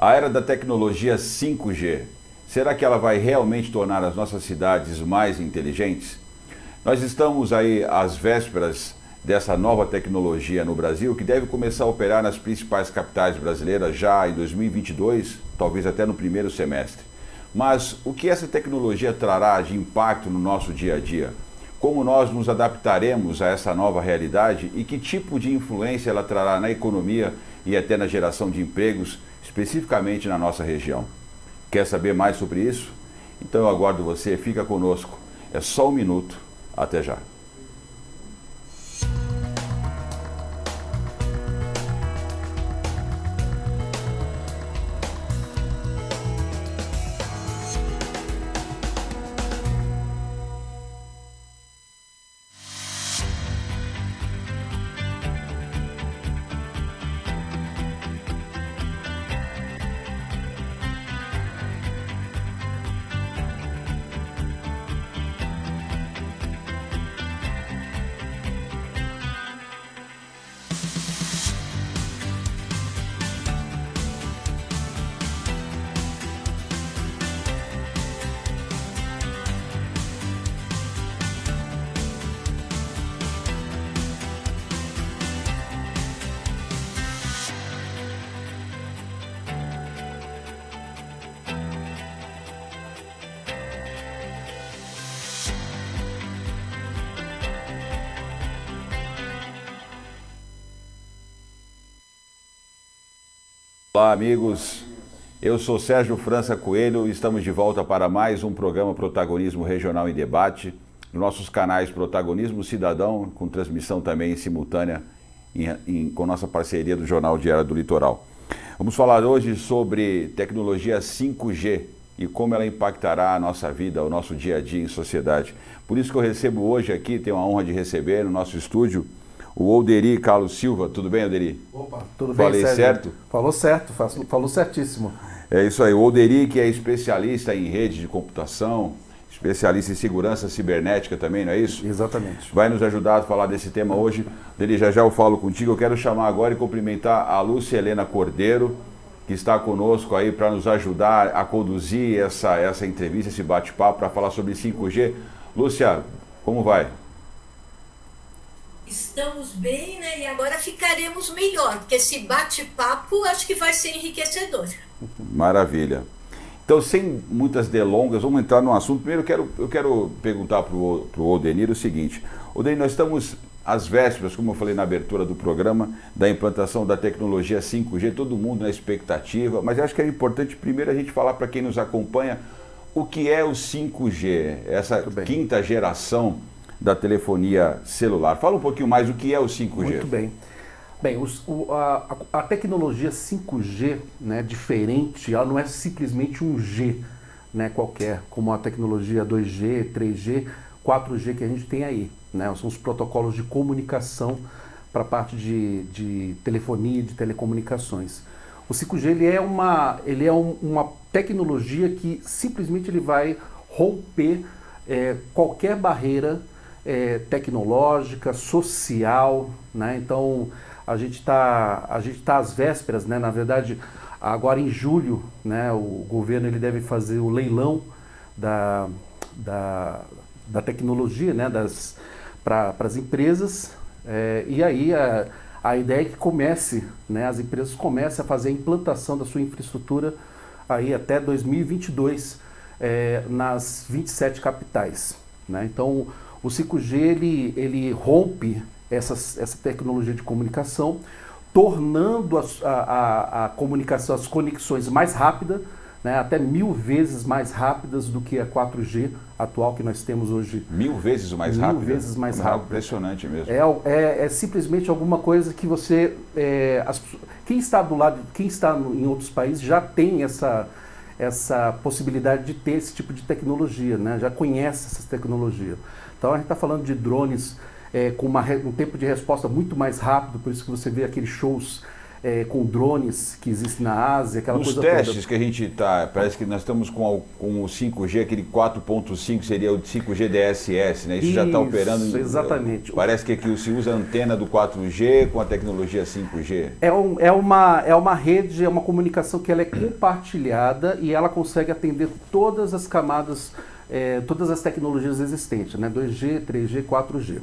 A era da tecnologia 5G, será que ela vai realmente tornar as nossas cidades mais inteligentes? Nós estamos aí às vésperas dessa nova tecnologia no Brasil, que deve começar a operar nas principais capitais brasileiras já em 2022, talvez até no primeiro semestre. Mas o que essa tecnologia trará de impacto no nosso dia a dia? Como nós nos adaptaremos a essa nova realidade e que tipo de influência ela trará na economia e até na geração de empregos, especificamente na nossa região? Quer saber mais sobre isso? Então eu aguardo você, fica conosco. É só um minuto, até já. Olá, amigos. Eu sou Sérgio França Coelho e estamos de volta para mais um programa Protagonismo Regional em Debate, nos nossos canais Protagonismo Cidadão, com transmissão também simultânea com nossa parceria do Jornal Diário do Litoral. Vamos falar hoje sobre tecnologia 5G e como ela impactará a nossa vida, o nosso dia a dia em sociedade. Por isso que eu recebo hoje aqui, tenho a honra de receber no nosso estúdio, o Olderi Carlos Silva. Tudo bem, Olderi? Opa, tudo bem, Falei Sérgio? certo? Falou certo, falou certíssimo. É isso aí. O Olderi, que é especialista em rede de computação, especialista em segurança cibernética também, não é isso? Exatamente. Vai nos ajudar a falar desse tema hoje. Olderi, já eu falo contigo. Eu quero chamar agora e cumprimentar a Lúcia Helena Cordeiro, que está conosco aí para nos ajudar a conduzir essa entrevista, esse bate-papo, para falar sobre 5G. Lúcia, como vai? Estamos bem, né? E agora ficaremos melhor, porque esse bate-papo acho que vai ser enriquecedor. Maravilha. Então, sem muitas delongas, vamos entrar no assunto. Primeiro, eu quero perguntar para o Odenir o seguinte. Odenir, nós estamos às vésperas, como eu falei na abertura do programa, da implantação da tecnologia 5G, todo mundo na expectativa, mas acho que é importante primeiro a gente falar para quem nos acompanha o que é o 5G, essa quinta geração da telefonia celular. Fala um pouquinho mais o que é o 5G. Muito bem. Bem, a tecnologia 5G, né, diferente, ela não é simplesmente um G, né, qualquer, como a tecnologia 2G, 3G, 4G que a gente tem aí, né, são os protocolos de comunicação para a parte de telefonia e de telecomunicações. O 5G ele é uma tecnologia que simplesmente ele vai romper qualquer barreira tecnológica, social, né? Então a gente tá às vésperas, né? Na verdade, agora em julho, né? O governo ele deve fazer o leilão da tecnologia, né? Para as empresas, e aí a ideia é que comece, né? As empresas comecem a fazer a implantação da sua infraestrutura aí até 2022 nas 27 capitais, né? Então o 5G ele rompe essa tecnologia de comunicação, tornando a comunicação, as conexões mais rápidas, né, até 1000 vezes mais rápidas do que a 4G atual que nós temos hoje. 1000 vezes mais rápido? 1000 vezes mais rápido. Impressionante mesmo. É simplesmente alguma coisa que você... quem está do lado, quem está em outros países já tem essa possibilidade de ter esse tipo de tecnologia, né? Já conhece essa tecnologia. Então a gente está falando de drones com um tempo de resposta muito mais rápido, por isso que você vê aqueles shows com drones que existem na Ásia, aquela Nos coisa testes toda. que a gente está, parece que nós estamos com o 5G, aquele 4.5 seria o 5G DSS, né? Isso já está operando. Exatamente. Parece que aqui se usa a antena do 4G com a tecnologia 5G. É uma rede, é uma comunicação que ela é compartilhada e ela consegue atender todas as camadas, todas as tecnologias existentes, né? 2G, 3G, 4G.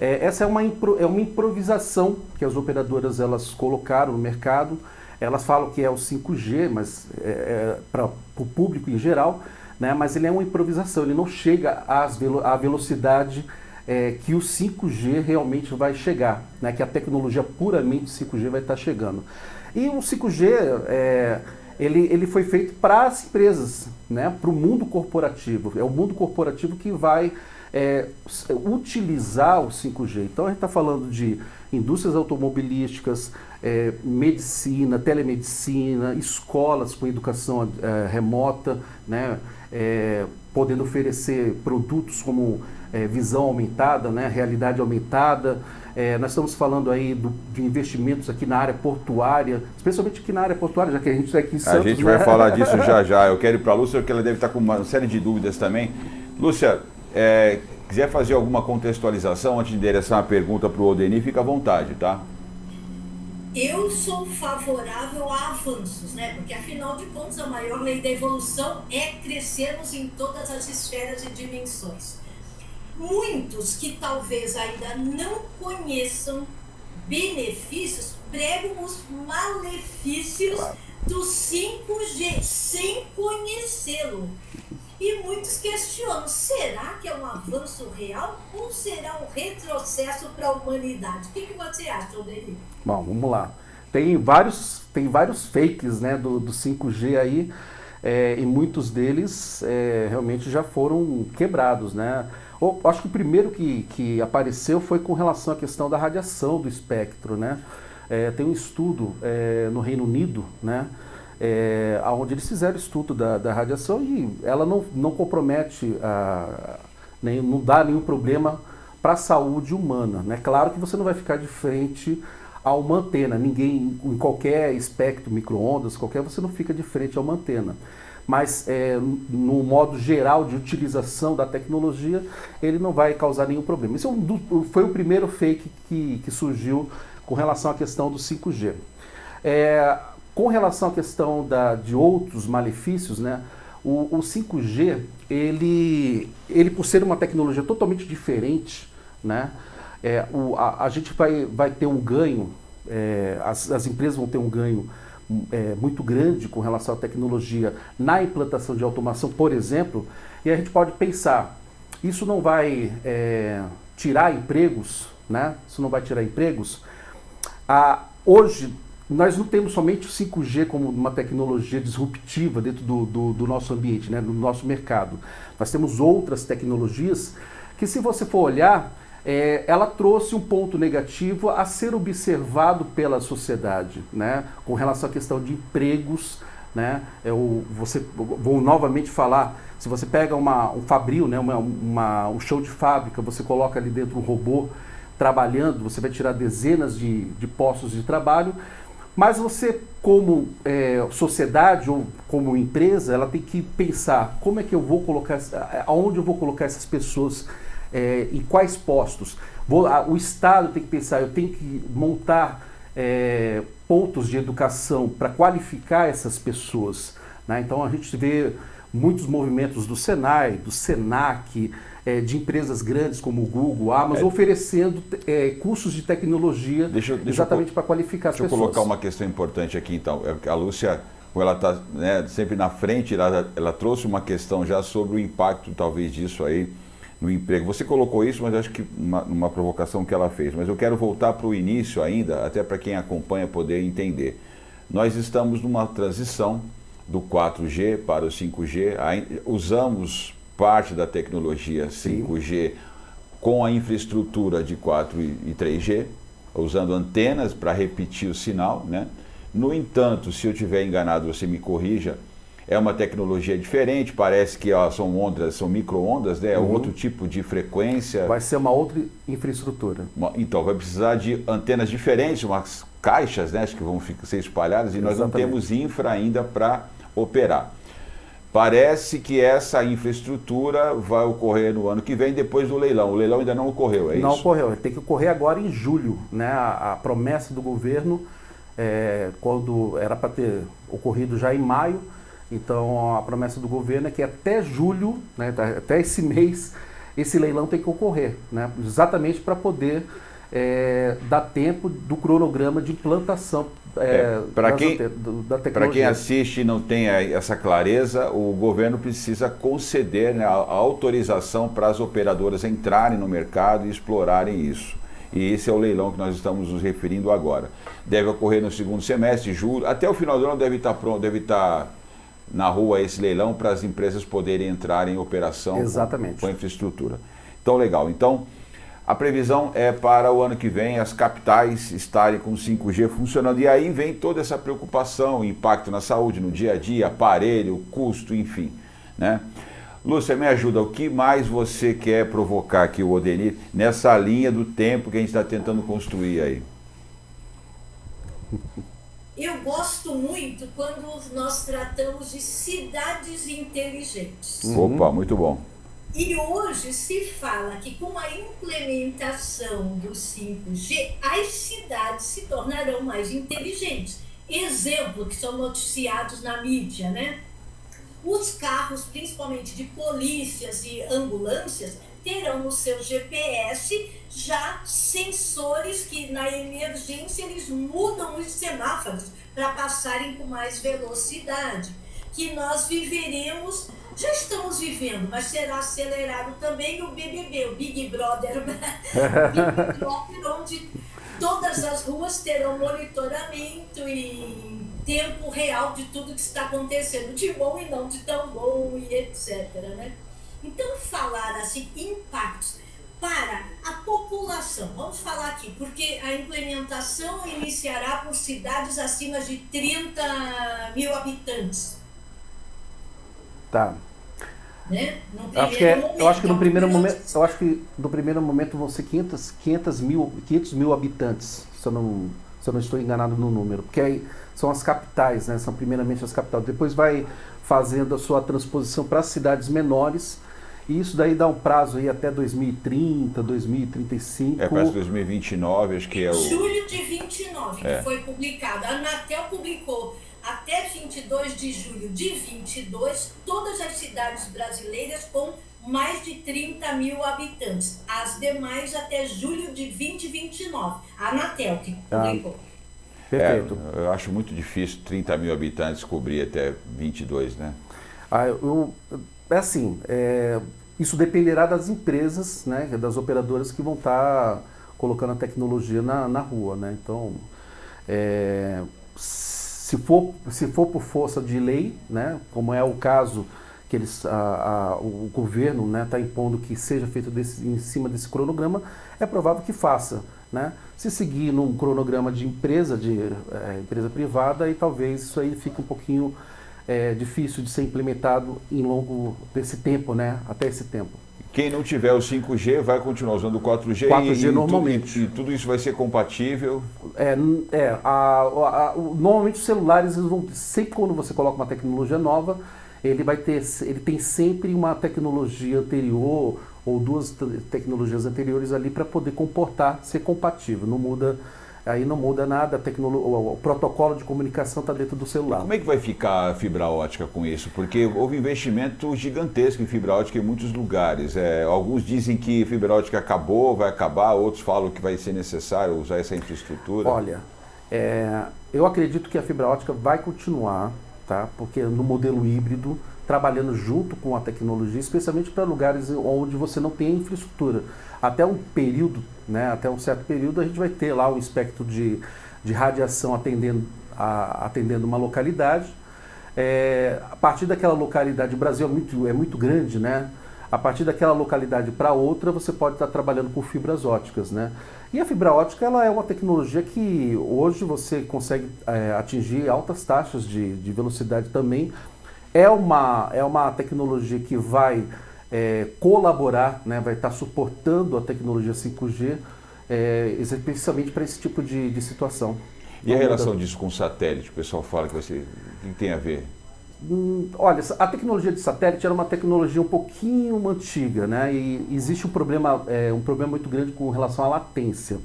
Essa é uma improvisação que as operadoras elas colocaram no mercado. Elas falam que é o 5G, mas para o público em geral, né? Mas ele é uma improvisação, ele não chega à velocidade que o 5G realmente vai chegar, né? Que a tecnologia puramente 5G vai estar chegando. E o 5G, ele foi feito para as empresas, né? Para o mundo corporativo. É o mundo corporativo que vai utilizar o 5G. Então a gente está falando de indústrias automobilísticas, medicina, telemedicina, escolas com educação remota, né? Podendo oferecer produtos como visão aumentada, né? Realidade aumentada. Nós estamos falando aí de investimentos aqui na área portuária, especialmente aqui na área portuária, já que a gente está aqui em Santos. A gente vai falar disso já. Eu quero ir para a Lúcia, porque ela deve estar com uma série de dúvidas também. Lúcia, quiser fazer alguma contextualização antes de endereçar uma pergunta para o Odenir, fica à vontade, tá? Eu sou favorável a avanços, né? Porque afinal de contas a maior lei da evolução é crescermos em todas as esferas e dimensões. Muitos que talvez ainda não conheçam benefícios pregam os malefícios do 5G sem conhecê-lo. E muitos questionam, será que é um avanço real ou será um retrocesso para a humanidade? O que você acha, Odenir? Bom, vamos lá. Tem vários fakes, né, do 5G aí, e muitos deles realmente já foram quebrados, né? Acho que o primeiro que apareceu foi com relação à questão da radiação do espectro, né? Tem um estudo no Reino Unido, né? Onde eles fizeram estudo da radiação e ela não compromete, não dá nenhum problema para a saúde humana, né? Claro que você não vai ficar de frente a uma antena, ninguém, em qualquer espectro, micro-ondas, você não fica de frente a uma antena. Mas no modo geral de utilização da tecnologia, ele não vai causar nenhum problema. Isso foi o primeiro fake que surgiu com relação à questão do 5G. Com relação à questão de outros malefícios, né, o 5G, ele por ser uma tecnologia totalmente diferente, né, a gente vai ter um ganho, as empresas vão ter um ganho muito grande com relação à tecnologia na implantação de automação, por exemplo, e a gente pode pensar, isso não vai tirar empregos, né? Isso não vai tirar empregos. Hoje, nós não temos somente o 5G como uma tecnologia disruptiva dentro do nosso ambiente, né? Do nosso mercado. Nós temos outras tecnologias que, se você for olhar, ela trouxe um ponto negativo a ser observado pela sociedade, né? Com relação à questão de empregos, né? Vou novamente falar, se você pega um fabril, né? Um show de fábrica, você coloca ali dentro um robô trabalhando, você vai tirar dezenas de postos de trabalho, mas você, como sociedade ou como empresa, ela tem que pensar como é que eu vou colocar, aonde eu vou colocar essas pessoas, em quais postos. O Estado tem que pensar, eu tenho que montar pontos de educação para qualificar essas pessoas, né? Então a gente vê muitos movimentos do Senai, do Senac, de empresas grandes como o Google, a Amazon, oferecendo cursos de tecnologia exatamente para qualificar as pessoas. Deixa eu colocar uma questão importante aqui então. A Lúcia, ela está sempre na frente, ela trouxe uma questão já sobre o impacto talvez disso aí no emprego. Você colocou isso, mas acho que uma provocação que ela fez. Mas eu quero voltar para o início ainda, até para quem acompanha poder entender. Nós estamos numa transição do 4G para o 5G, usamos parte da tecnologia 5G com a infraestrutura de 4 e 3G, usando antenas para repetir o sinal, né? No entanto, se eu estiver enganado, você me corrija, é uma tecnologia diferente, parece que são ondas, são micro-ondas, né? É outro tipo de frequência. Vai ser uma outra infraestrutura. Então, vai precisar de antenas diferentes, umas caixas, né, acho que vão ser espalhadas, e nós não temos infra ainda para operar. Parece que essa infraestrutura vai ocorrer no ano que vem, depois do leilão. O leilão ainda não ocorreu, é isso? Não ocorreu, tem que ocorrer agora em julho, né? A promessa do governo, quando era para ter ocorrido já em maio, então a promessa do governo é que até julho, né, até esse mês, esse leilão tem que ocorrer, né? Exatamente para poder dar tempo do cronograma de implantação da tecnologia. Para quem assiste e não tem essa clareza, o governo precisa conceder, né, a autorização para as operadoras entrarem no mercado e explorarem isso. E esse é o leilão que nós estamos nos referindo agora. Deve ocorrer no segundo semestre, julho, até o final do ano deve estar pronto, deve estar na rua esse leilão para as empresas poderem entrar em operação. Exatamente. Com a infraestrutura. Então, legal. Então, a previsão é para o ano que vem as capitais estarem com 5G funcionando. E aí vem toda essa preocupação, impacto na saúde, no dia a dia, aparelho, custo, enfim, né? Lúcia, me ajuda, o que mais você quer provocar aqui, o Odenir, nessa linha do tempo que a gente está tentando construir aí? Eu gosto muito quando nós tratamos de cidades inteligentes. Opa, muito bom. E hoje se fala que com a implementação do 5G, as cidades se tornarão mais inteligentes. Exemplo que são noticiados na mídia, né? Os carros, principalmente de polícias e ambulâncias, terão no seu GPS já sensores que na emergência eles mudam os semáforos para passarem com mais velocidade. Que nós viveremos, já estamos vivendo, mas será acelerado também o BBB, o Big Brother, Big Brother, onde todas as ruas terão monitoramento e tempo real de tudo que está acontecendo, de bom e não de tão bom e etc, né? Então, falar assim, impactos para a população, vamos falar aqui, porque a implementação iniciará por cidades acima de 30 mil habitantes. Tá. Né? Eu acho que no primeiro momento vão ser 500 mil habitantes, se eu não estou enganado no número, porque aí são as capitais, né? São primeiramente as capitais. Depois vai fazendo a sua transposição para as cidades menores, e isso daí dá um prazo aí até 2030, 2035. Parece 2029, acho que é o... Julho de 29, que foi publicado. A Anatel publicou até 22 de julho de 22, todas as cidades brasileiras com mais de 30 mil habitantes. As demais até julho de 2029. A Anatel que publicou. Perfeito. Eu acho muito difícil 30 mil habitantes cobrir até 22, né? Isso dependerá das empresas, né, das operadoras que vão estar colocando a tecnologia na rua, né? Então, se for por força de lei, né, como é o caso que o governo, né, está impondo que seja feito em cima desse cronograma, é provável que faça, né? Se seguir num cronograma de empresa empresa privada, aí talvez isso aí fique um pouquinho difícil de ser implementado em longo desse tempo, né? Até esse tempo. Quem não tiver o 5G vai continuar usando o 4G, 4G normalmente. E tudo isso vai ser compatível? Normalmente os celulares, sempre quando você coloca uma tecnologia nova, ele tem sempre uma tecnologia anterior ou duas tecnologias anteriores ali para poder ser compatível. Não muda nada, o protocolo de comunicação está dentro do celular. E como é que vai ficar a fibra ótica com isso? Porque houve investimento gigantesco em fibra ótica em muitos lugares. Alguns dizem que fibra ótica vai acabar, outros falam que vai ser necessário usar essa infraestrutura. Olha, eu acredito que a fibra ótica vai continuar, tá? Porque no modelo híbrido, trabalhando junto com a tecnologia, especialmente para lugares onde você não tem infraestrutura. Até um certo período, a gente vai ter lá um espectro de radiação atendendo uma localidade. A partir daquela localidade, o Brasil é muito grande, né? A partir daquela localidade para outra, você pode estar trabalhando com fibras óticas, né? E a fibra ótica, ela é uma tecnologia que hoje você consegue atingir altas taxas de velocidade também. É uma tecnologia que vai colaborar, né, vai estar suportando a tecnologia 5G, especialmente para esse tipo de situação. E a relação disso com o satélite? O pessoal fala que o que tem a ver? Olha, a tecnologia de satélite era uma tecnologia um pouquinho antiga, né? E existe um problema muito grande com relação à latência.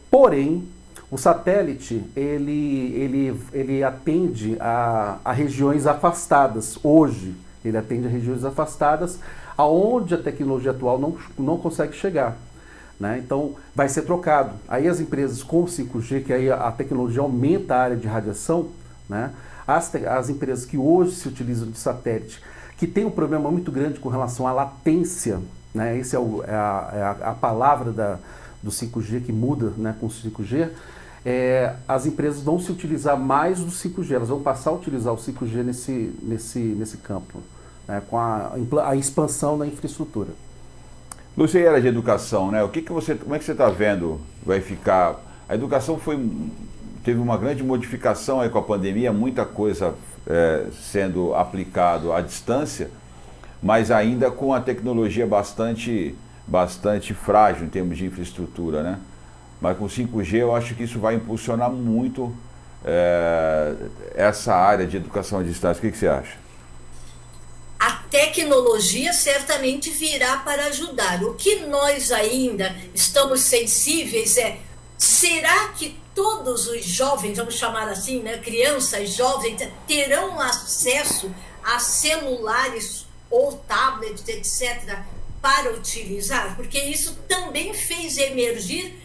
Porém, o satélite, ele atende a regiões afastadas. Hoje, ele atende a regiões afastadas, aonde a tecnologia atual não consegue chegar. Né? Então, vai ser trocado. Aí as empresas com 5G, que aí a tecnologia aumenta a área de radiação, né? As empresas que hoje se utilizam de satélite, que tem um problema muito grande com relação à latência, né? Essa é a palavra do 5G que muda, né, com o 5G, as empresas vão se utilizar mais do 5G, elas vão passar a utilizar o 5G nesse campo, né, com a expansão da infraestrutura. Lúcia, era de educação, né? Como é que você está vendo? Vai ficar... A educação teve uma grande modificação aí com a pandemia, muita coisa sendo aplicado à distância, mas ainda com a tecnologia bastante frágil em termos de infraestrutura, né? Mas com 5G eu acho que isso vai impulsionar muito essa área de educação à distância. O que você acha? A tecnologia certamente virá para ajudar. O que nós ainda estamos sensíveis será que todos os jovens, vamos chamar assim, né, crianças, jovens, terão acesso a celulares ou tablets, etc., para utilizar? Porque isso também fez emergir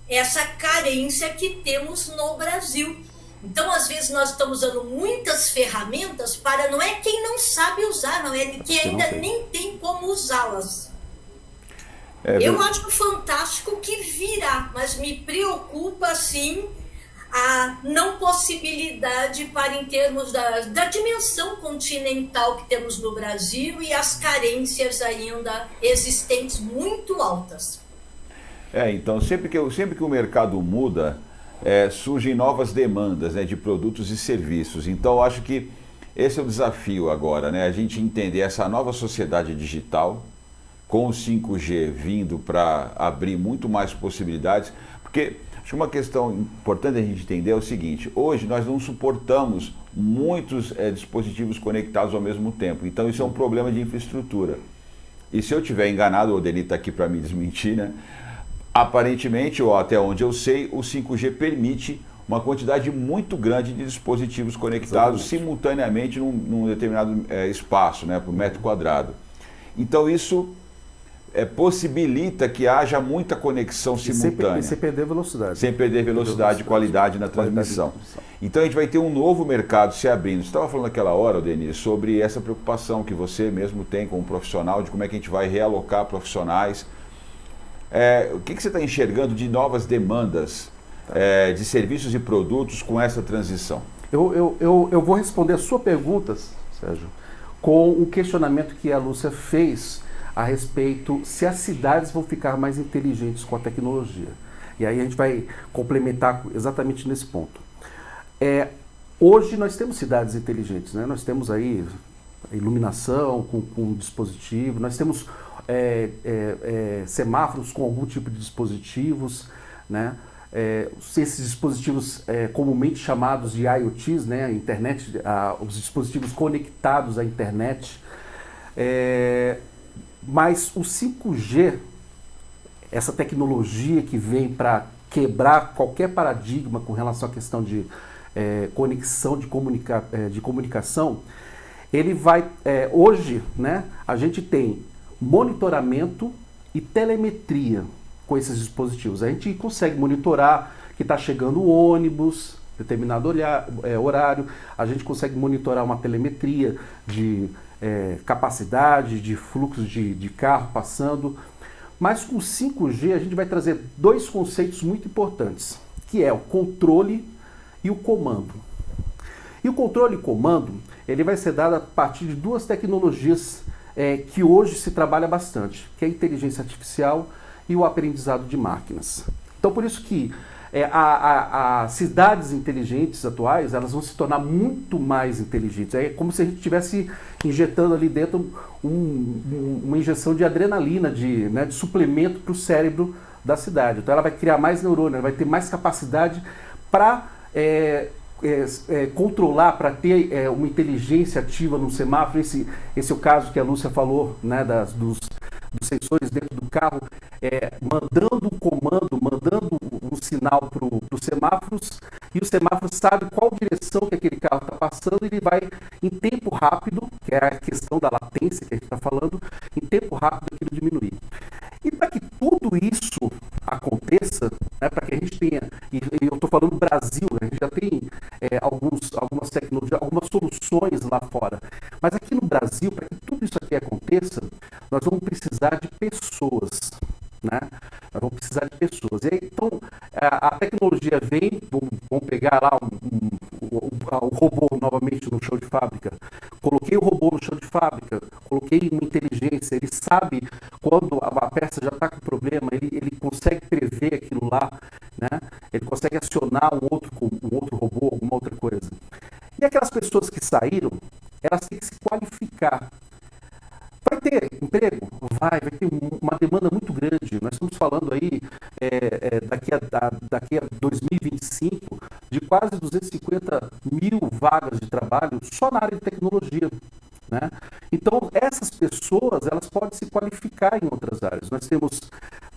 essa carência que temos no Brasil. Então, às vezes, nós estamos usando muitas ferramentas para, não é quem não sabe usar, não é quem ainda nem tem como usá-las. Eu acho fantástico que virá, mas me preocupa, sim, a não possibilidade em termos da dimensão continental que temos no Brasil e as carências ainda existentes muito altas. Então, sempre que o mercado muda, surgem novas demandas, né, de produtos e serviços. Então, eu acho que esse é o desafio agora, né, a gente entender essa nova sociedade digital, com o 5G vindo para abrir muito mais possibilidades, porque acho que uma questão importante a gente entender é o seguinte: hoje nós não suportamos muitos dispositivos conectados ao mesmo tempo, então isso é um problema de infraestrutura. E se eu estiver enganado, o Odeni está aqui para me desmentir, né? Aparentemente, ou até onde eu sei, o 5G permite uma quantidade muito grande de dispositivos conectados simultaneamente num determinado espaço, né, por metro quadrado. Então isso possibilita que haja muita conexão simultânea. Sem perder velocidade. Sem perder velocidade e qualidade na transmissão. Então a gente vai ter um novo mercado se abrindo. Você estava falando naquela hora, Denis, sobre essa preocupação que você mesmo tem como profissional, de como é que a gente vai realocar profissionais. O que você está enxergando de novas demandas de serviços e produtos com essa transição? Eu vou responder a sua pergunta, Sérgio, com o questionamento que a Lúcia fez a respeito se as cidades vão ficar mais inteligentes com a tecnologia. E aí a gente vai complementar exatamente nesse ponto. Hoje nós temos cidades inteligentes, né? Nós temos aí iluminação com dispositivo, nós temos semáforos com algum tipo de dispositivos, né? Esses dispositivos comumente chamados de IoTs, né? Internet, os dispositivos conectados à internet. Mas o 5G, essa tecnologia que vem para quebrar qualquer paradigma com relação à questão de conexão de comunicação, ele vai... hoje, né, a gente tem monitoramento e telemetria com esses dispositivos. A gente consegue monitorar que está chegando o ônibus, determinado horário, a gente consegue monitorar uma telemetria de capacidade, de fluxo de carro passando. Mas com 5G a gente vai trazer dois conceitos muito importantes, que é o controle e o comando. E o controle e comando, ele vai ser dado a partir de duas tecnologias que hoje se trabalha bastante, que é a inteligência artificial e o aprendizado de máquinas. Então, por isso que as cidades inteligentes atuais, elas vão se tornar muito mais inteligentes. É como se a gente estivesse injetando ali dentro uma injeção de adrenalina, de suplemento para o cérebro da cidade. Então ela vai criar mais neurônio, ela vai ter mais capacidade para controlar, para ter uma inteligência ativa no semáforo. Esse é o caso que a Lúcia falou, né, dos sensores dentro do carro, mandando um comando, mandando um sinal para os semáforos, e o semáforo sabe qual direção que aquele carro está passando, e ele vai em tempo rápido, que é a questão da latência que a gente está falando, em tempo rápido aquilo diminuir. E para que tudo isso aconteça, né, para que a gente tenha, e eu estou falando do Brasil, né, a gente já tem algumas tecnologias, algumas soluções lá fora, mas aqui no Brasil, para que tudo isso aqui aconteça, nós vamos precisar de pessoas, né? Nós vamos precisar de pessoas. E aí, então, a tecnologia vem, vamos pegar lá o robô novamente no chão de fábrica. Coloquei o robô no chão de fábrica, coloquei uma inteligência, ele sabe quando a peça já está com problema, ele consegue prever aquilo lá, né? Ele consegue acionar um outro robô, alguma outra coisa. E aquelas pessoas que saíram, elas têm que se qualificar. Vai ter emprego? Vai ter uma demanda muito grande. Nós estamos falando aí, daqui a 2025, de quase 250 mil vagas de trabalho só na área de tecnologia, né? Então, essas pessoas, elas podem se qualificar em outras áreas. Nós temos,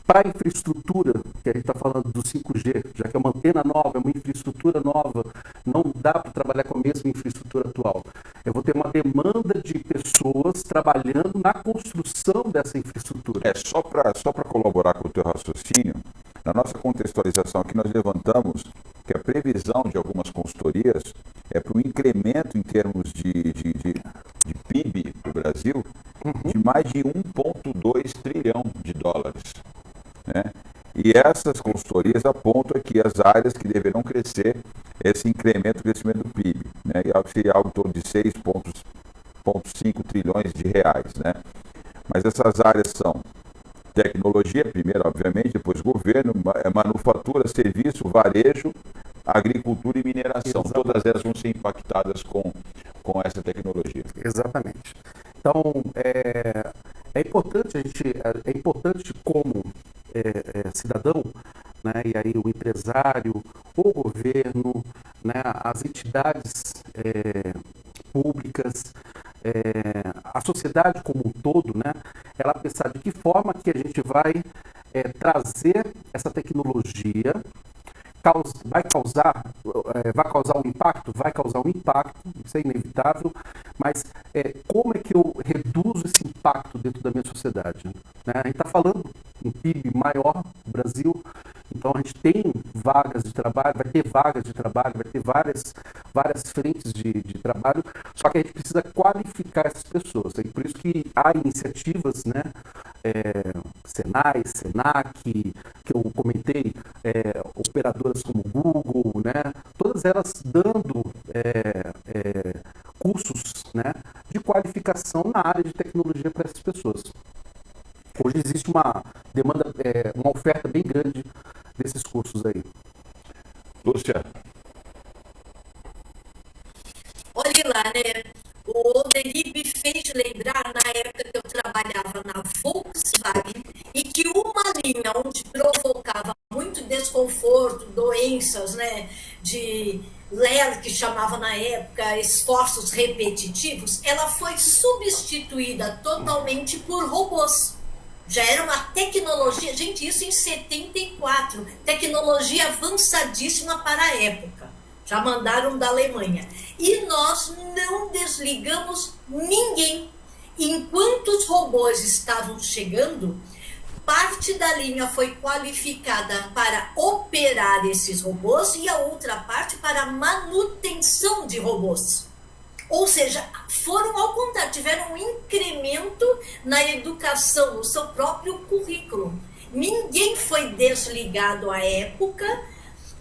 para a infraestrutura, que a gente está falando do 5G, já que é uma antena nova, é uma infraestrutura nova, não dá para trabalhar com a mesma infraestrutura atual. Eu vou ter uma demanda de pessoas trabalhando na construção dessa infraestrutura. Só para colaborar com o teu raciocínio, na nossa contextualização aqui nós levantamos que a previsão de algumas consultorias é para um incremento em termos de PIB do Brasil de mais de 1,2 trilhão de dólares. Né? E essas consultorias apontam aqui as áreas que deverão crescer esse incremento do PIB, né? E seria algo em torno de 6,5 trilhões de reais. Né? Mas essas áreas são tecnologia, primeiro, obviamente, depois governo, manufatura, serviço, varejo, agricultura e mineração. Exatamente. Todas elas vão ser impactadas com essa tecnologia. Exatamente. Então, é importante como cidadão, né, e aí o empresário, o governo, né, as entidades públicas, a sociedade como um todo, né, ela pensar de que forma que a gente vai trazer essa tecnologia. Vai causar um impacto? Vai causar um impacto, isso é inevitável, mas como é que eu reduzo esse impacto dentro da minha sociedade? Né? A gente está falando um PIB maior do Brasil, então a gente tem vagas de trabalho, vai ter vagas de trabalho, vai ter várias frentes de trabalho, só que a gente precisa qualificar essas pessoas. É por isso que há iniciativas, né? Senai, Senac, que eu comentei, operadoras como Google, né? Todas elas dando cursos, né, de qualificação na área de tecnologia para essas pessoas. Hoje existe uma demanda, uma oferta bem grande desses cursos aí. Lúcia. Olhe lá, né? O Odeli me fez lembrar na época que eu trabalhava na Volkswagen e que uma linha onde provocava muito desconforto, doenças, né, de LER, que chamava na época esforços repetitivos, ela foi substituída totalmente por robôs. Já era uma tecnologia, gente, isso em 74, tecnologia avançadíssima para a época. Já mandaram da Alemanha. E nós não desligamos ninguém. Enquanto os robôs estavam chegando, parte da linha foi qualificada para operar esses robôs e a outra parte para manutenção de robôs. Ou seja, foram ao contrário, tiveram um incremento na educação, no seu próprio currículo. Ninguém foi desligado à época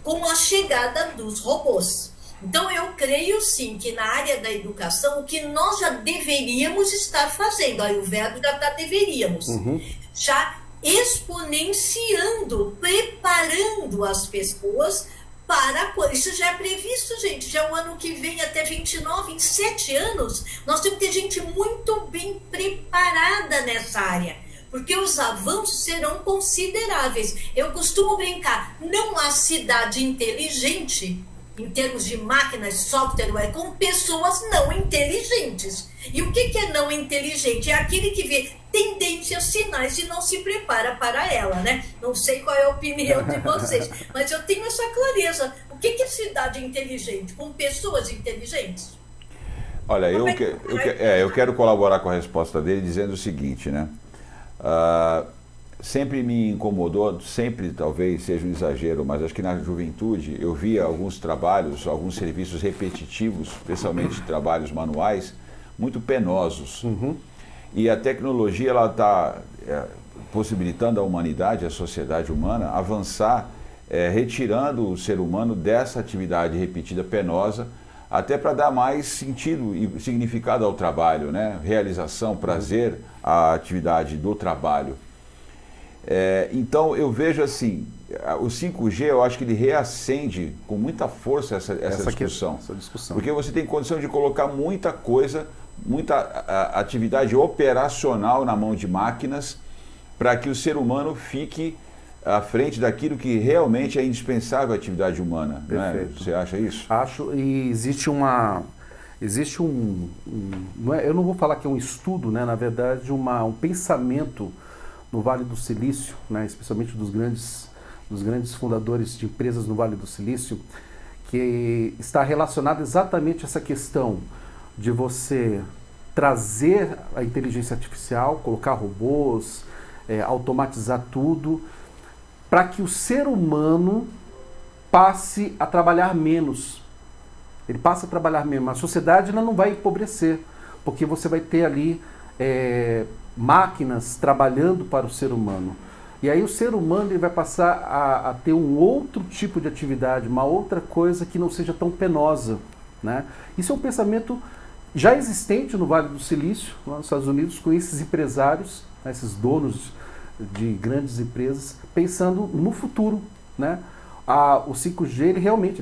com a chegada dos robôs. Então, eu creio sim que na área da educação, o que nós já deveríamos estar fazendo, aí o verbo já está deveríamos, já exponenciando, preparando as pessoas para... Isso já é previsto, gente, já o ano que vem, até 29, em 7 anos, nós temos que ter gente muito bem preparada nessa área, porque os avanços serão consideráveis. Eu costumo brincar, não há cidade inteligente em termos de máquinas, software, com pessoas não inteligentes. E o que é não inteligente? É aquele que vê tendências, sinais e não se prepara para ela, né? Não sei qual é a opinião de vocês, mas eu tenho essa clareza. O que é cidade inteligente? Com pessoas inteligentes? Olha, eu quero colaborar com a resposta dele dizendo o seguinte, né? Sempre me incomodou, sempre talvez seja um exagero, mas acho que na juventude eu via alguns trabalhos, alguns serviços repetitivos, especialmente trabalhos manuais, muito penosos. E a tecnologia ela está possibilitando à humanidade, à sociedade humana, avançar, retirando o ser humano dessa atividade repetida penosa, até para dar mais sentido e significado ao trabalho, né? Realização, prazer à atividade do trabalho. Então eu vejo assim, o 5G eu acho que ele reacende com muita força essa discussão. Porque você tem condição de colocar muita coisa, muita atividade operacional na mão de máquinas para que o ser humano fique à frente daquilo que realmente é indispensável à atividade humana. Né? Você acha isso? Acho, e existe um eu não vou falar que é um estudo, né? Na verdade um pensamento no Vale do Silício, né, especialmente dos grandes fundadores de empresas no Vale do Silício, que está relacionado exatamente a essa questão de você trazer a inteligência artificial, colocar robôs, automatizar tudo, para que o ser humano passe a trabalhar menos. Ele passa a trabalhar menos. A sociedade ela não vai empobrecer, porque você vai ter ali máquinas trabalhando para o ser humano. E aí o ser humano ele vai passar a ter um outro tipo de atividade, uma outra coisa que não seja tão penosa, né? Isso é um pensamento já existente no Vale do Silício, lá nos Estados Unidos, com esses empresários, né, esses donos de grandes empresas, pensando no futuro, né? O 5G ele realmente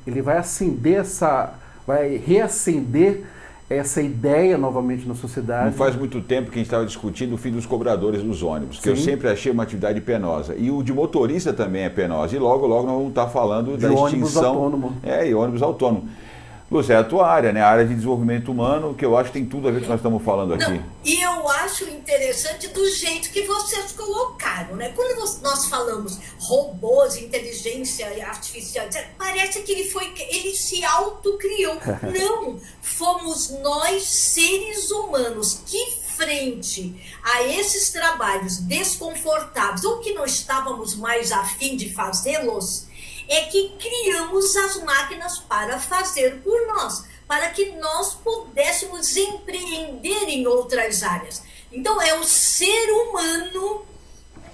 ele vai reacender essa ideia novamente na sociedade. Não faz muito tempo que a gente estava discutindo o fim dos cobradores dos ônibus, que eu sempre achei uma atividade penosa. E o de motorista também é penosa. E logo nós vamos estar falando da extinção. Ônibus autônomo. E ônibus autônomo. Lúcia, é a tua área, né? A área de desenvolvimento humano, que eu acho que tem tudo a ver com o que nós estamos falando aqui. Não, e eu acho interessante do jeito que vocês colocaram, né? Quando nós falamos robôs, inteligência artificial, parece que ele se autocriou. Não, fomos nós, seres humanos, que frente a esses trabalhos desconfortáveis, ou que não estávamos mais a fim de fazê-los, é que criamos as máquinas para fazer por nós, para que nós pudéssemos empreender em outras áreas. Então é o ser humano.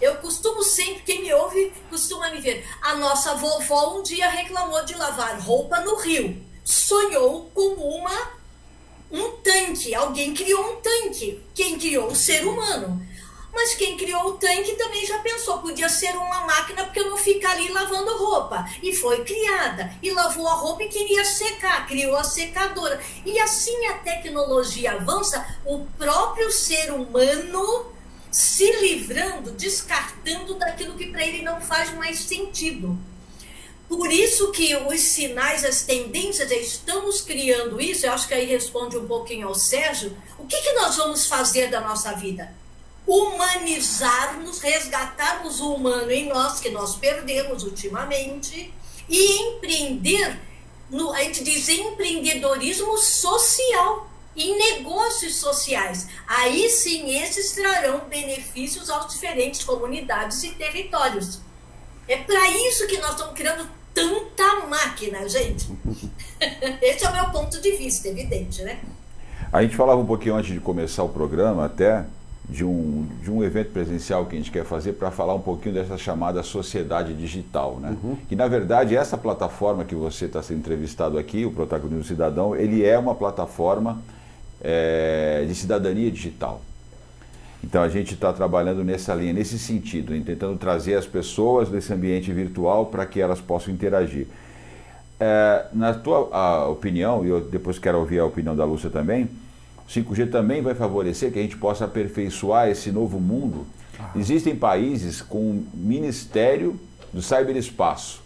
Eu costumo sempre, quem me ouve costuma me ver, a nossa vovó um dia reclamou de lavar roupa no rio, sonhou com um tanque, alguém criou um tanque, quem criou? O ser humano. Mas quem criou o tanque também já pensou, podia ser uma máquina porque eu não fico ali lavando roupa. E foi criada, e lavou a roupa e queria secar, criou a secadora. E assim a tecnologia avança, o próprio ser humano se livrando, descartando daquilo que para ele não faz mais sentido. Por isso que os sinais, as tendências, estamos criando isso, eu acho que aí responde um pouquinho ao Sérgio, o que nós vamos fazer da nossa vida? Humanizar-nos, resgatarmos o humano em nós, que nós perdemos ultimamente, e empreender, a gente diz empreendedorismo social, em negócios sociais. Aí sim, esses trarão benefícios às diferentes comunidades e territórios. É para isso que nós estamos criando tanta máquina, gente. Esse é o meu ponto de vista, evidente, né? A gente falava um pouquinho antes de começar o programa até de um evento presencial que a gente quer fazer para falar um pouquinho dessa chamada sociedade digital, né? Que na verdade essa plataforma que você está sendo entrevistado aqui, o Protagonismo Cidadão, ele é uma plataforma de cidadania digital. Então a gente está trabalhando nessa linha, nesse sentido, tentando trazer as pessoas desse ambiente virtual para que elas possam interagir. Na tua opinião, e eu depois quero ouvir a opinião da Lúcia também, o 5G também vai favorecer que a gente possa aperfeiçoar esse novo mundo. Existem países com o Ministério do Cyberespaço.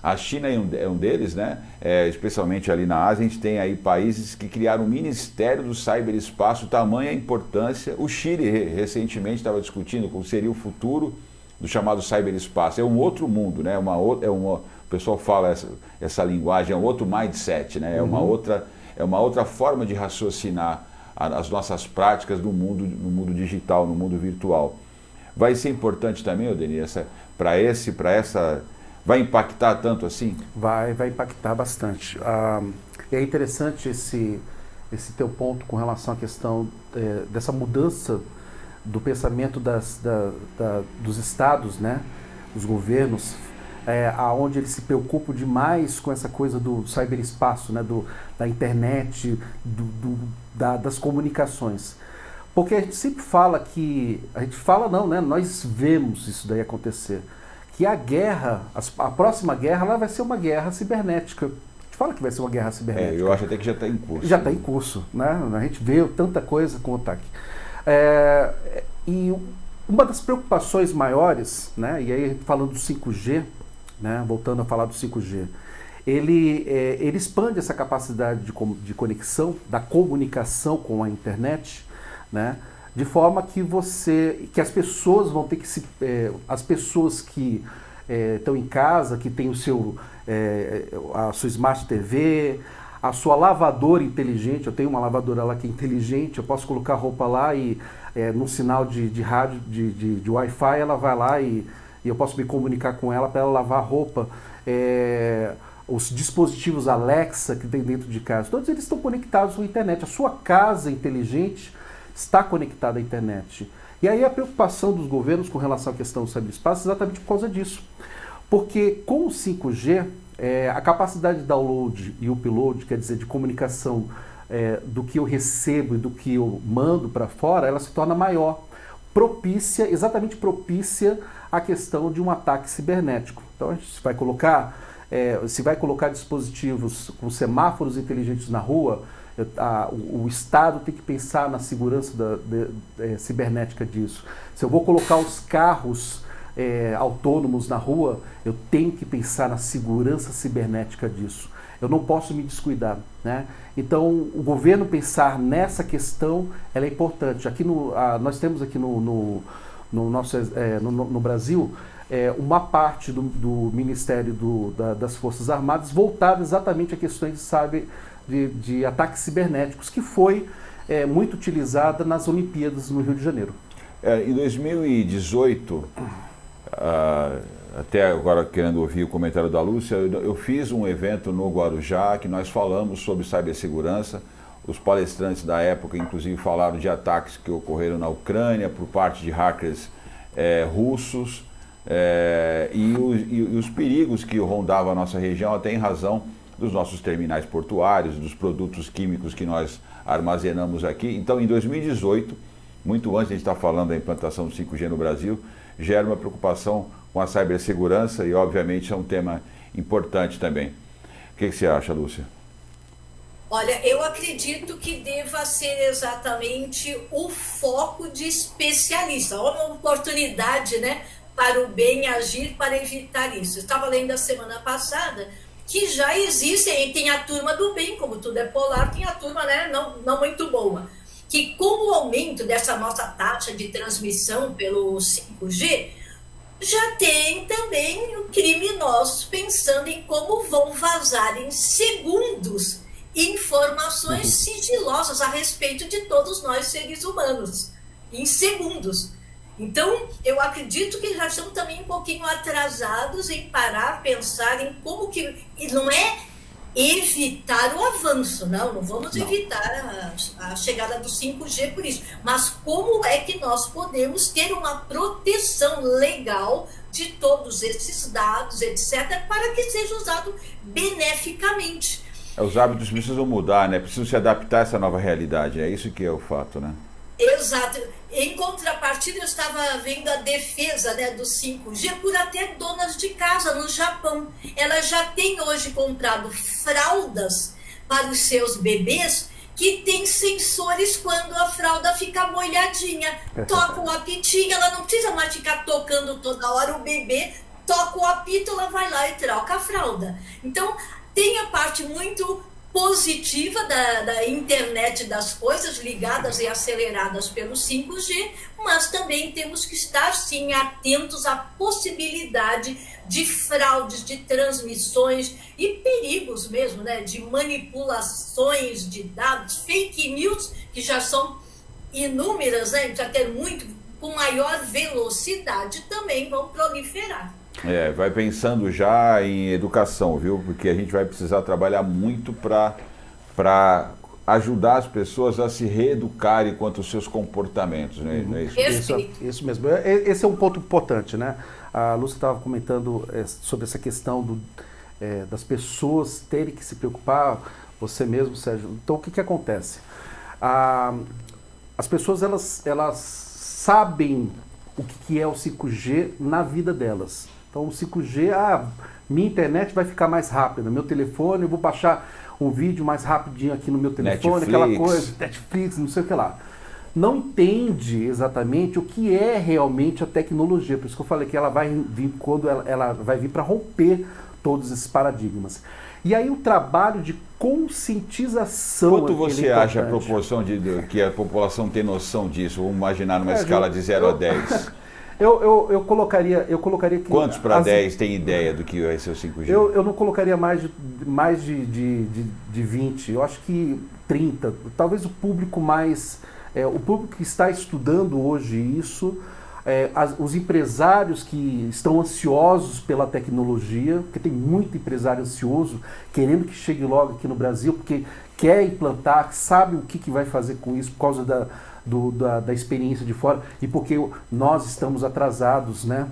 A China é um deles, né? Especialmente ali na Ásia, a gente tem aí países que criaram um ministério do ciberespaço, tamanha importância. O Chile recentemente estava discutindo como seria o futuro do chamado ciberespaço. É um outro mundo, né? O pessoal fala essa linguagem, é um outro mindset, né? É uma outra forma de raciocinar as nossas práticas no mundo digital, no mundo virtual. Vai ser importante também, Odenir, para essa... Vai impactar tanto assim? Vai impactar bastante. É interessante esse teu ponto com relação à questão dessa mudança do pensamento dos estados, né, dos governos, aonde eles se preocupam demais com essa coisa do ciberespaço, né, da internet, das comunicações. Porque a gente sempre fala nós vemos isso daí acontecer. Que a guerra, a próxima guerra, ela vai ser uma guerra cibernética. A gente fala que vai ser uma guerra cibernética. Eu acho até que já está em curso. Já está em curso, né? A gente vê tanta coisa com o ataque. E uma das preocupações maiores, né? E aí falando do 5G, né? Voltando a falar do 5G, ele expande essa capacidade de conexão, da comunicação com a internet, né? De forma que as pessoas vão ter que as pessoas que estão em casa, que tem a sua Smart TV, a sua lavadora inteligente. Eu tenho uma lavadora lá que é inteligente, eu posso colocar roupa lá e no sinal de rádio, de Wi-Fi, ela vai lá e eu posso me comunicar com ela para ela lavar a roupa. Os dispositivos Alexa que tem dentro de casa, todos eles estão conectados à internet. A sua casa inteligente está conectada à internet. E aí a preocupação dos governos com relação à questão do ciberespaço é exatamente por causa disso. Porque com o 5G, a capacidade de download e upload, quer dizer, de comunicação do que eu recebo e do que eu mando para fora, ela se torna maior. Exatamente propícia à questão de um ataque cibernético. Então a gente vai colocar, dispositivos com semáforos inteligentes na rua, o Estado tem que pensar na segurança cibernética disso. Se eu vou colocar os carros autônomos na rua, eu tenho que pensar na segurança cibernética disso. Eu não posso me descuidar, né? Então, o governo pensar nessa questão, ela é importante. Nós temos aqui no Brasil uma parte do Ministério das Forças Armadas voltada exatamente a questões de ataques cibernéticos, que foi muito utilizada nas Olimpíadas no Rio de Janeiro. Em 2018, até agora querendo ouvir o comentário da Lúcia, eu fiz um evento no Guarujá que nós falamos sobre cibersegurança. Os palestrantes da época, inclusive, falaram de ataques que ocorreram na Ucrânia por parte de hackers russos e os perigos que rondavam a nossa região, até em razão dos nossos terminais portuários, dos produtos químicos que nós armazenamos aqui. Então, em 2018, muito antes de a gente estar falando da implantação do 5G no Brasil, gera uma preocupação com a cibersegurança e, obviamente, é um tema importante também. O que você acha, Lúcia? Olha, eu acredito que deva ser exatamente o foco de especialista, uma oportunidade, né, para o bem agir, para evitar isso. Eu estava lendo a semana passada que já existem, e tem a turma do bem, como tudo é polar, tem a turma, né, não muito boa, que com o aumento dessa nossa taxa de transmissão pelo 5G, já tem também criminosos pensando em como vão vazar em segundos informações sigilosas a respeito de todos nós seres humanos, em segundos. Então, eu acredito que já estamos também um pouquinho atrasados em parar, pensar em como que... E não é evitar o avanço, não vamos evitar a chegada do 5G por isso, mas como é que nós podemos ter uma proteção legal de todos esses dados, etc., para que seja usado beneficamente. Os hábitos precisam mudar, né? Precisam se adaptar a essa nova realidade, é isso que é o fato, né? Exato. Em contrapartida, eu estava vendo a defesa, né, do 5G por até donas de casa no Japão. Elas já têm hoje comprado fraldas para os seus bebês que tem sensores quando a fralda fica molhadinha. Toca o apitinho, ela não precisa mais ficar tocando toda hora, o bebê toca o apito, ela vai lá e troca a fralda. Então, tem a parte muito positiva da internet das coisas, ligadas e aceleradas pelo 5G, mas também temos que estar, sim, atentos à possibilidade de fraudes, de transmissões e perigos mesmo, né, de manipulações de dados, fake news, que já são inúmeras, né, já ter muito, com maior velocidade também vão proliferar. Vai pensando já em educação, viu? Porque a gente vai precisar trabalhar muito para ajudar as pessoas a se reeducarem quanto aos seus comportamentos, né? Não é isso? Isso mesmo. Esse é um ponto importante, né? A Lúcia estava comentando sobre essa questão das pessoas terem que se preocupar, você mesmo, Sérgio. Então, o que acontece? As pessoas, elas sabem o que é o 5G na vida delas. Então, o 5G, minha internet vai ficar mais rápida, meu telefone, eu vou baixar um vídeo mais rapidinho aqui no meu telefone, Netflix. aquela coisa, Netflix, não sei o que lá. Não entende exatamente o que é realmente a tecnologia. Por isso que eu falei que ela vai vir quando ela vai vir para romper todos esses paradigmas. E aí o trabalho de conscientização... Quanto você acha a proporção que a população tem noção disso? Vamos imaginar numa escala de 0 a 10. Eu colocaria que... Quantos para 10 tem ideia do que vai ser o 5G? Eu não colocaria mais de 20, eu acho que 30. Talvez o público mais... o público que está estudando hoje isso, os empresários que estão ansiosos pela tecnologia, porque tem muito empresário ansioso, querendo que chegue logo aqui no Brasil, porque quer implantar, sabe o que vai fazer com isso por causa da experiência de fora e porque nós estamos atrasados, né?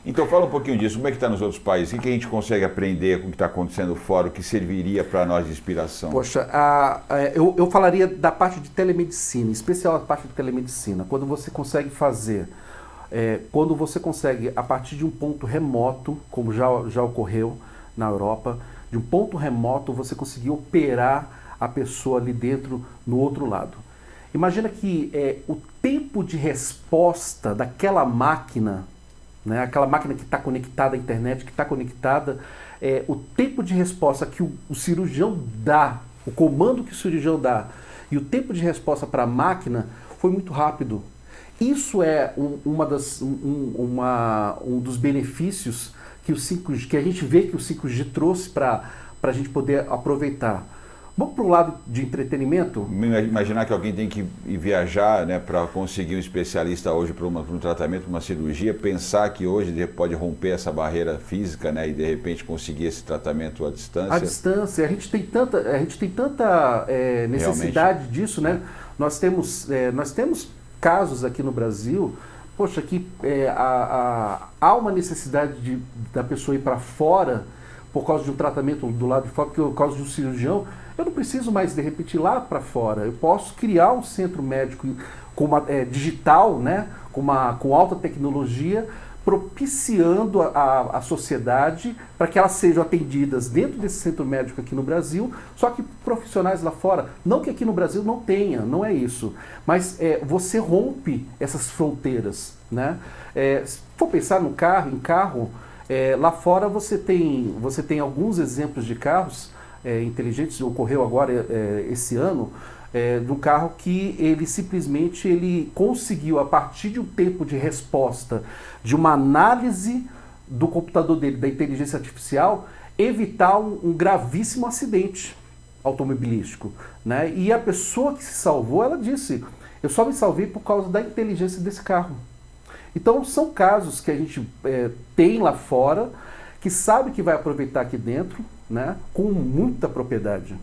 Então fala um pouquinho disso, como é que está nos outros países? O que a gente consegue aprender com o que está acontecendo fora, o que serviria para nós de inspiração? Poxa, eu falaria da parte de telemedicina, em especial a parte de telemedicina, quando você consegue fazer, quando você consegue, a partir de um ponto remoto, como já ocorreu na Europa, de um ponto remoto você conseguir operar a pessoa ali dentro, no outro lado. Imagina que o tempo de resposta daquela máquina, né, aquela máquina que está conectada à internet, que está conectada, o tempo de resposta que o cirurgião dá, o comando que o cirurgião dá, e o tempo de resposta para a máquina foi muito rápido. Isso é um dos benefícios que a gente vê que o 5G trouxe para a gente poder aproveitar. Vamos para o lado de entretenimento? Imaginar que alguém tem que ir viajar, né, para conseguir um especialista hoje para um tratamento, uma cirurgia, pensar que hoje pode romper essa barreira física, né, e de repente conseguir esse tratamento à distância. À distância, a gente tem tanta necessidade disso, né? Nós temos casos aqui no Brasil, poxa, que há uma necessidade da pessoa ir para fora por causa de um tratamento do lado de fora, por causa de um cirurgião. Eu não preciso mais, de repente, ir lá para fora. Eu posso criar um centro médico digital, né, com alta tecnologia, propiciando a sociedade para que elas sejam atendidas dentro desse centro médico aqui no Brasil, só que profissionais lá fora. Não que aqui no Brasil não tenha, não é isso. Mas você rompe essas fronteiras, né? Se for pensar em carro, lá fora você tem alguns exemplos de carros inteligentes. Ocorreu agora esse ano, de um carro que ele simplesmente conseguiu, a partir de um tempo de resposta, de uma análise do computador dele, da inteligência artificial, evitar um gravíssimo acidente automobilístico, né? E a pessoa que se salvou, ela disse, eu só me salvei por causa da inteligência desse carro. Então são casos que a gente tem lá fora, que sabe que vai aproveitar aqui dentro, né, com muita propriedade.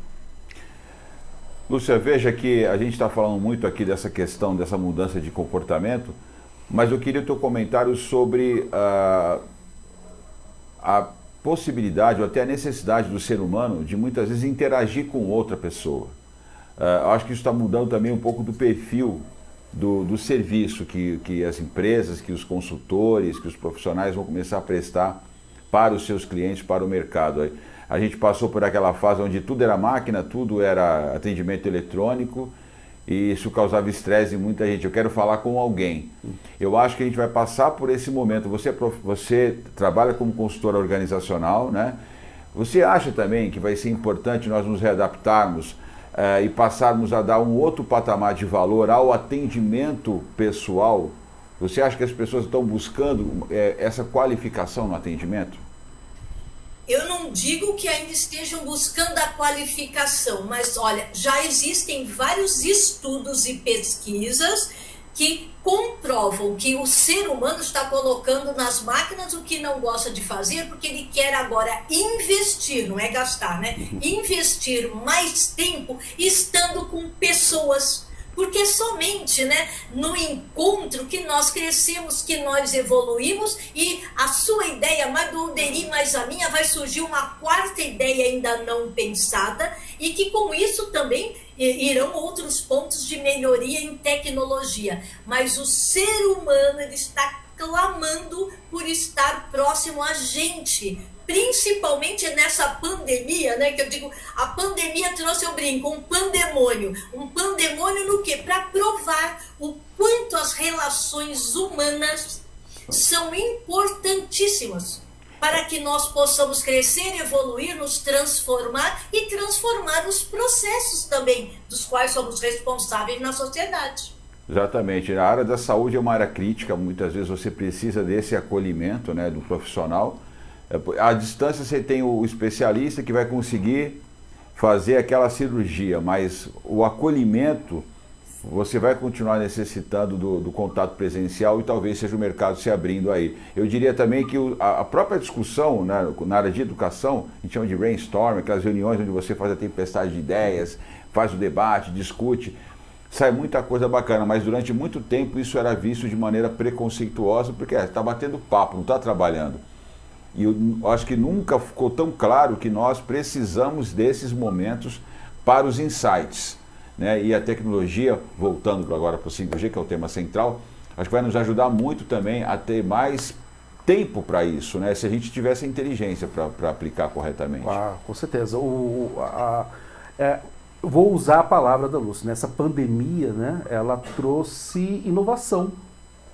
Lúcia, veja que a gente está falando muito aqui dessa questão, dessa mudança de comportamento, mas eu queria o teu comentário sobre a possibilidade ou até a necessidade do ser humano de muitas vezes interagir com outra pessoa. Eu acho que isso está mudando também um pouco do perfil do serviço que as empresas, que os consultores, que os profissionais vão começar a prestar para os seus clientes, para o mercado. A gente passou por aquela fase onde tudo era máquina, tudo era atendimento eletrônico, e isso causava estresse em muita gente. Eu quero falar com alguém. Eu acho que a gente vai passar por esse momento. Você trabalha como consultora organizacional, né? Você acha também que vai ser importante nós nos readaptarmos e passarmos a dar um outro patamar de valor ao atendimento pessoal? Você acha que as pessoas estão buscando essa qualificação no atendimento? Eu não digo que ainda estejam buscando a qualificação, mas olha, já existem vários estudos e pesquisas que comprovam que o ser humano está colocando nas máquinas o que não gosta de fazer, porque ele quer agora investir, não é gastar, né? Investir mais tempo estando com pessoas. Porque somente, né, no encontro que nós crescemos, que nós evoluímos, e a sua ideia, mais do Alderi, mais a minha, vai surgir uma quarta ideia ainda não pensada, e que com isso também irão outros pontos de melhoria em tecnologia. Mas o ser humano, ele está clamando por estar próximo a gente, principalmente nessa pandemia, né, que eu digo, a pandemia trouxe, eu brinco, um pandemônio no quê? Para provar o quanto as relações humanas são importantíssimas para que nós possamos crescer, evoluir, nos transformar e transformar os processos também, dos quais somos responsáveis na sociedade. Exatamente. A área da saúde é uma área crítica, muitas vezes você precisa desse acolhimento, né, do profissional. À distância você tem o especialista que vai conseguir fazer aquela cirurgia, mas o acolhimento você vai continuar necessitando do contato presencial e talvez seja o mercado se abrindo aí. Eu diria também que a própria discussão, né, na área de educação, a gente chama de brainstorm, aquelas reuniões onde você faz a tempestade de ideias, faz o debate, discute, sai muita coisa bacana, mas durante muito tempo isso era visto de maneira preconceituosa, porque está batendo papo, não está trabalhando. E eu acho que nunca ficou tão claro que nós precisamos desses momentos para os insights, né? E a tecnologia, voltando agora para o 5G, que é o tema central, acho que vai nos ajudar muito também a ter mais tempo para isso, né? Se a gente tivesse a inteligência para aplicar corretamente. Ah, com certeza. Vou usar a palavra da Lúcia, né? Essa pandemia, né, ela trouxe inovação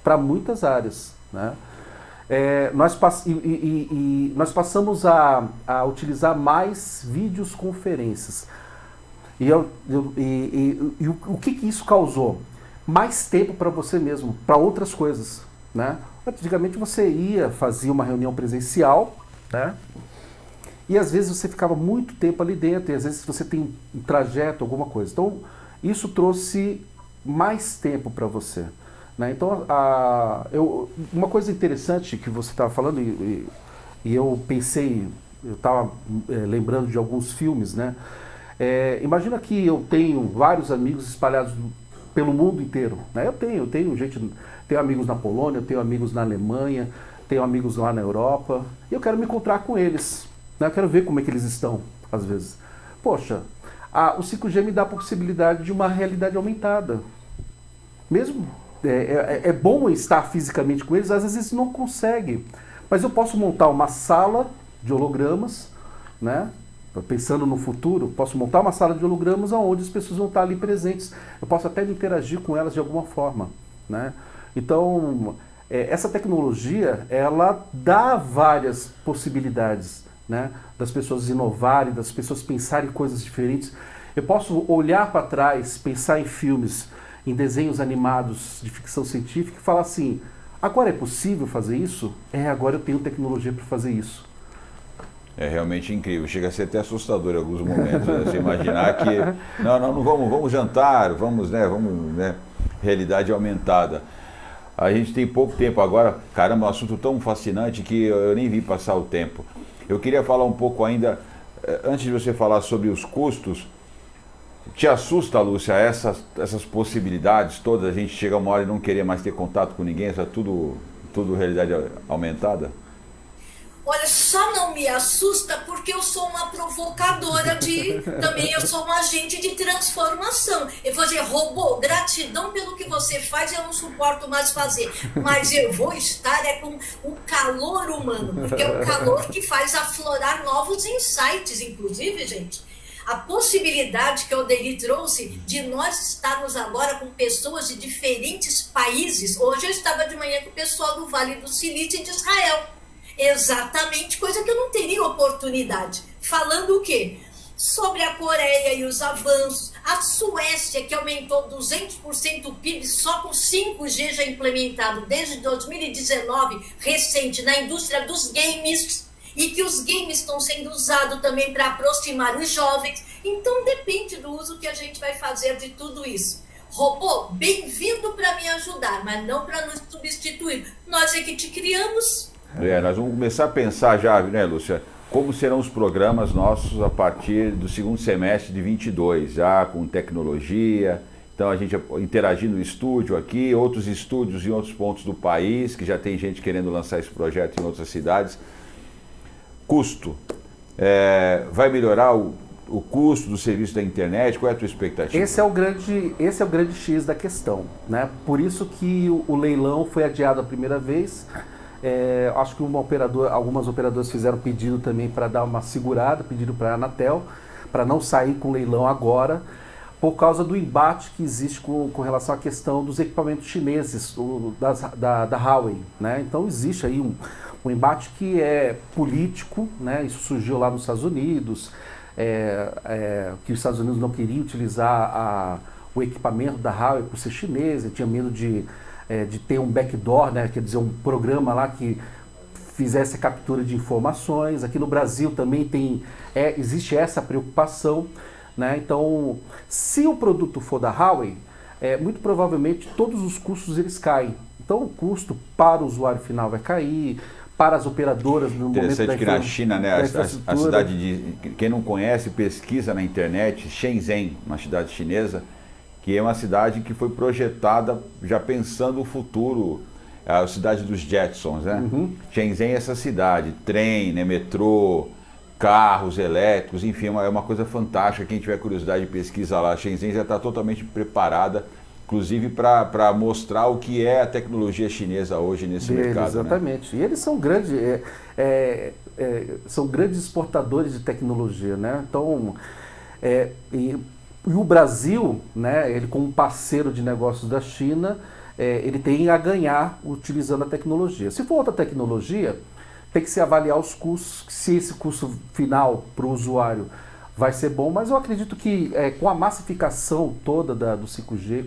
para muitas áreas, né? Nós passamos a utilizar mais videoconferências. E o que isso causou? Mais tempo para você mesmo, para outras coisas, né? Antigamente você fazia uma reunião presencial, né? E às vezes você ficava muito tempo ali dentro, e às vezes você tem um trajeto, alguma coisa. Então, isso trouxe mais tempo para você, né? Então, uma coisa interessante que você estava falando, e eu pensei, eu estava lembrando de alguns filmes, né? Imagina que eu tenho vários amigos espalhados pelo mundo inteiro, né? Eu tenho amigos na Polônia, eu tenho amigos na Alemanha, tenho amigos lá na Europa, e eu quero me encontrar com eles, né? Eu quero ver como é que eles estão, às vezes. Poxa, o 5G me dá a possibilidade de uma realidade aumentada. Mesmo é bom estar fisicamente com eles, às vezes não consegue, mas eu posso montar uma sala de hologramas, né? Pensando no futuro, posso montar uma sala de hologramas onde as pessoas vão estar ali presentes. Eu posso até interagir com elas de alguma forma, né? Então, essa tecnologia, ela dá várias possibilidades, né? Das pessoas inovarem, das pessoas pensarem coisas diferentes. Eu posso olhar para trás, pensar em filmes, em desenhos animados de ficção científica e falar assim, agora é possível fazer isso? Agora eu tenho tecnologia para fazer isso. É realmente incrível, chega a ser até assustador em alguns momentos, né? Você imaginar que, não vamos jantar, vamos, né, realidade aumentada. A gente tem pouco tempo agora, caramba, um assunto tão fascinante que eu nem vi passar o tempo. Eu queria falar um pouco ainda, antes de você falar sobre os custos, te assusta, Lúcia, essas possibilidades todas, a gente chega uma hora e não querer mais ter contato com ninguém, isso é tudo realidade aumentada? Olha, só não me assusta porque eu sou uma provocadora também eu sou um agente de transformação. Eu vou dizer, robô, gratidão pelo que você faz, eu não suporto mais fazer. Mas eu vou estar com o calor humano, porque é o calor que faz aflorar novos insights, inclusive, gente. A possibilidade que o Alderi trouxe de nós estarmos agora com pessoas de diferentes países. Hoje eu estava de manhã com o pessoal do Vale do Silício de Israel. Exatamente, coisa que eu não teria oportunidade. Falando o quê? Sobre a Coreia e os avanços. A Suécia, que aumentou 200% o PIB só com 5G já implementado desde 2019, recente, na indústria dos games, e que os games estão sendo usados também para aproximar os jovens. Então depende do uso que a gente vai fazer de tudo isso. Robô, bem-vindo para me ajudar, mas não para nos substituir. Nós é que te criamos. Nós vamos começar a pensar já, né, Lúcia, como serão os programas nossos a partir do segundo semestre de 22, já com tecnologia. Então a gente interagindo no estúdio aqui, outros estúdios em outros pontos do país, que já tem gente querendo lançar esse projeto em outras cidades. Custo. Vai melhorar o custo do serviço da internet? Qual é a tua expectativa? Esse é o grande X da questão, né? Por isso que o leilão foi adiado a primeira vez. Acho que algumas operadoras fizeram pedido também para dar uma segurada, pedido para a Anatel, para não sair com leilão agora, por causa do embate que existe com relação à questão dos equipamentos chineses, da Huawei, né? Então existe aí um embate que é político, né? Isso surgiu lá nos Estados Unidos, que os Estados Unidos não queriam utilizar o equipamento da Huawei por ser chinesa, tinha medo de ter um backdoor, né? Quer dizer, um programa lá que fizesse a captura de informações. Aqui no Brasil também existe essa preocupação, né? Então, se o produto for da Huawei, muito provavelmente todos os custos eles caem. Então, o custo para o usuário final vai cair, para as operadoras no momento da Interessante que na China, né, a cidade de... Quem não conhece, pesquisa na internet, Shenzhen, uma cidade chinesa, que é uma cidade que foi projetada já pensando o futuro, a cidade dos Jetsons, né? Shenzhen é essa cidade, trem, né, metrô, carros elétricos, enfim, é uma coisa fantástica. Quem tiver curiosidade de pesquisa lá, Shenzhen já está totalmente preparada, inclusive para mostrar o que é a tecnologia chinesa hoje nesse mercado. Exatamente. Né? E eles são grandes exportadores de tecnologia, né? Então, e o Brasil, né, ele como parceiro de negócios da China, ele tem a ganhar utilizando a tecnologia. Se for outra tecnologia, tem que se avaliar os custos, se esse custo final para o usuário vai ser bom, mas eu acredito que com a massificação toda do 5G,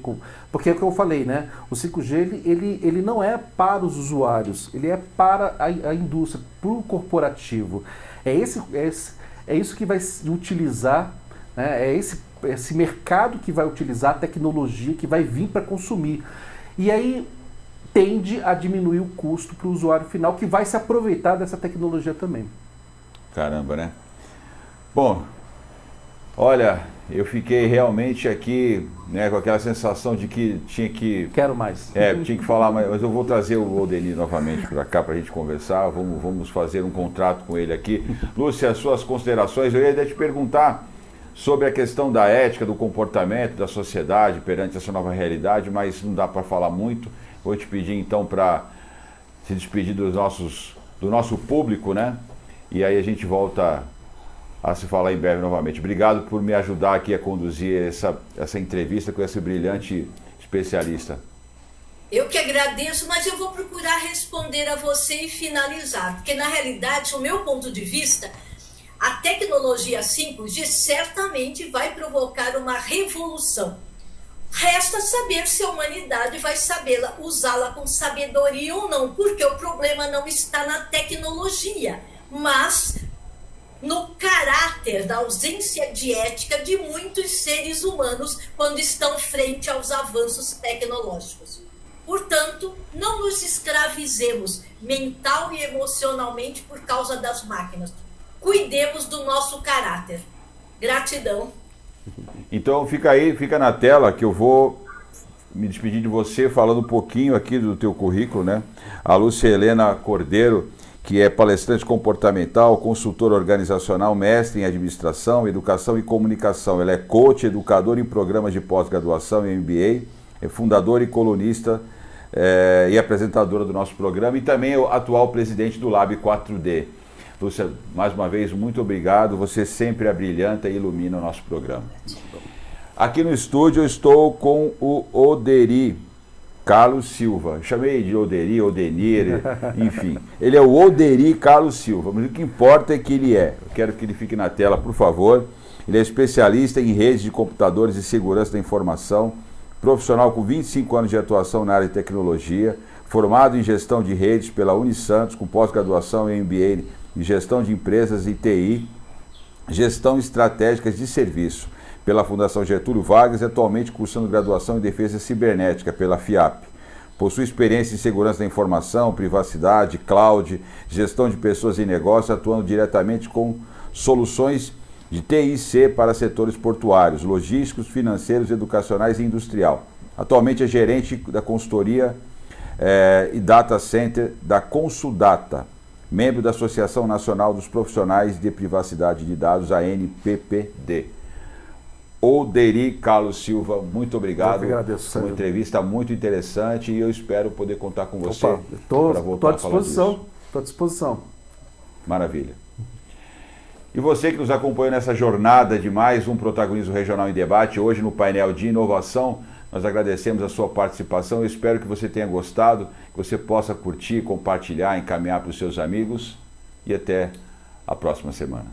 porque é o que eu falei, né? O 5G ele não é para os usuários, ele é para a indústria, para o corporativo. É isso que vai utilizar, né? Esse mercado que vai utilizar a tecnologia, que vai vir para consumir. E aí tende a diminuir o custo para o usuário final, que vai se aproveitar dessa tecnologia também. Caramba, né? Bom, olha, eu fiquei realmente aqui, né, com aquela sensação de que tinha que... Quero mais. Tinha que falar mais, mas eu vou trazer o Alderi novamente para cá para a gente conversar, vamos fazer um contrato com ele aqui. Lúcia, as suas considerações, eu ia até te perguntar sobre a questão da ética, do comportamento da sociedade perante essa nova realidade, mas não dá para falar muito. Vou te pedir então para se despedir do nosso público, né? E aí a gente volta a se falar em breve novamente. Obrigado por me ajudar aqui a conduzir essa entrevista com esse brilhante especialista. Eu que agradeço, mas eu vou procurar responder a você e finalizar, porque na realidade, o meu ponto de vista, a tecnologia 5G certamente vai provocar uma revolução. Resta saber se a humanidade vai saber usá-la com sabedoria ou não, porque o problema não está na tecnologia, mas no caráter da ausência de ética de muitos seres humanos quando estão frente aos avanços tecnológicos. Portanto, não nos escravizemos mental e emocionalmente por causa das máquinas. Cuidemos do nosso caráter. Gratidão. Então fica na tela que eu vou me despedir de você falando um pouquinho aqui do teu currículo, né? A Lúcia Helena Cordeiro, que é palestrante comportamental, consultora organizacional, mestre em administração, educação e comunicação. Ela é coach, educadora em programas de pós-graduação e MBA, é fundadora e colunista e apresentadora do nosso programa e também é o atual presidente do Lab 4D. Lúcia, mais uma vez, muito obrigado. Você sempre abrilhanta e ilumina o nosso programa. Aqui no estúdio eu estou com o Oderi Carlos Silva. Chamei de Oderi, Odenir, enfim. Ele é o Oderi Carlos Silva, mas o que importa é que ele é. Eu quero que ele fique na tela, por favor. Ele é especialista em redes de computadores e segurança da informação, profissional com 25 anos de atuação na área de tecnologia, formado em gestão de redes pela Unisantos, com pós-graduação em MBA em gestão de empresas e TI, gestão estratégica de serviço pela Fundação Getúlio Vargas e atualmente cursando graduação em defesa cibernética pela FIAP. Possui experiência em segurança da informação, privacidade, cloud, gestão de pessoas e negócios, atuando diretamente com soluções de TIC para setores portuários, logísticos, financeiros, educacionais e industrial. Atualmente é gerente da consultoria e data center da Consudata, membro da Associação Nacional dos Profissionais de Privacidade de Dados, ANPPD. Oderi Carlos Silva, muito obrigado. Eu que agradeço, Sérgio. Uma entrevista muito interessante e eu espero poder contar com você. Estou à disposição. Estou à disposição. Maravilha. E você que nos acompanhou nessa jornada de mais um Protagonismo Regional em Debate, hoje no painel de inovação, nós agradecemos a sua participação. Eu espero que você tenha gostado, que você possa curtir, compartilhar, encaminhar para os seus amigos e até a próxima semana.